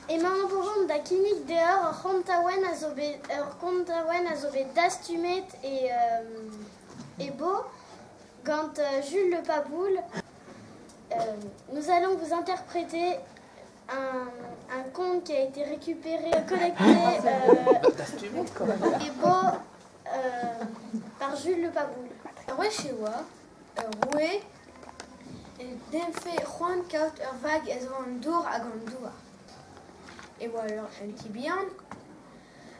Et maman Bourgeon da kinik dehors rontawen a zo bet dastumet et beau quand Jules le Paboul. Nous allons vous interpréter un conte qui a été récupéré, collecté et beau par Jules le Paboul. Ouais, chez moi, ouais, d'un fait Juan kaut vague et Vandour à Gandoua. Et voilà, un petit bien,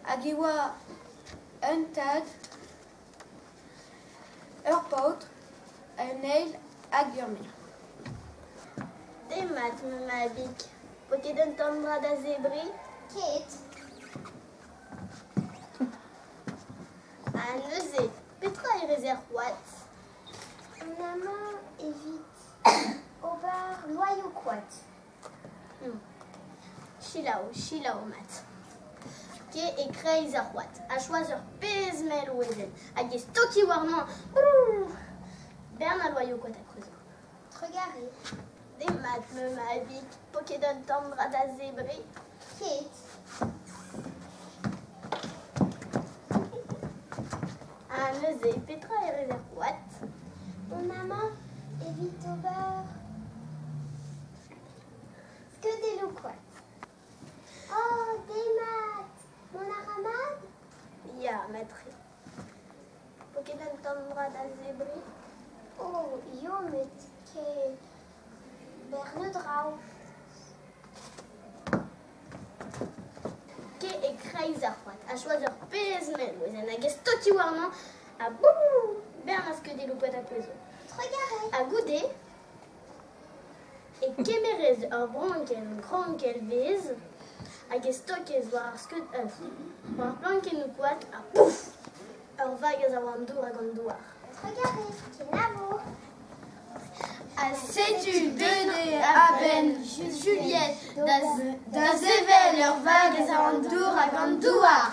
Agiwa un tad, Pout, un nail, Agurmi. Des maths, ma bic. Poté d'entendre da zébri. Kate. Un neusé. Petra et réserve what? Maman évite au bar loyau quat. Chilao mat. Ke et crazy what? A choisir pezmel wezen. A ge stoki warman. Bernard loyau quat à cause. Regarder. Des maths, ma bic. Poké d'entendre da zébri. Kate. Un neusé. Petra et réserve what? Mon maman évite au bar que des loquats. Oh, des maths. Mon aramade. Ya, maître. Poké d'entendre da zébri. Oh, yo met que Bernedrau. Ke et crazy what? A choisir pezmel wezen. A ge stoki warman. A boum. Bernard que des loquats à peso. Regarder. A gouder. Et kemerez ur bronkel, kronkel vez, hag e stokez war ar skut eus. War planken ou quat, a pouf! Ur vag a wandour hag an douar. Regarder. Kenavo. A setu deude a ben Juliette da zevel ur vag a wandour hag an douar.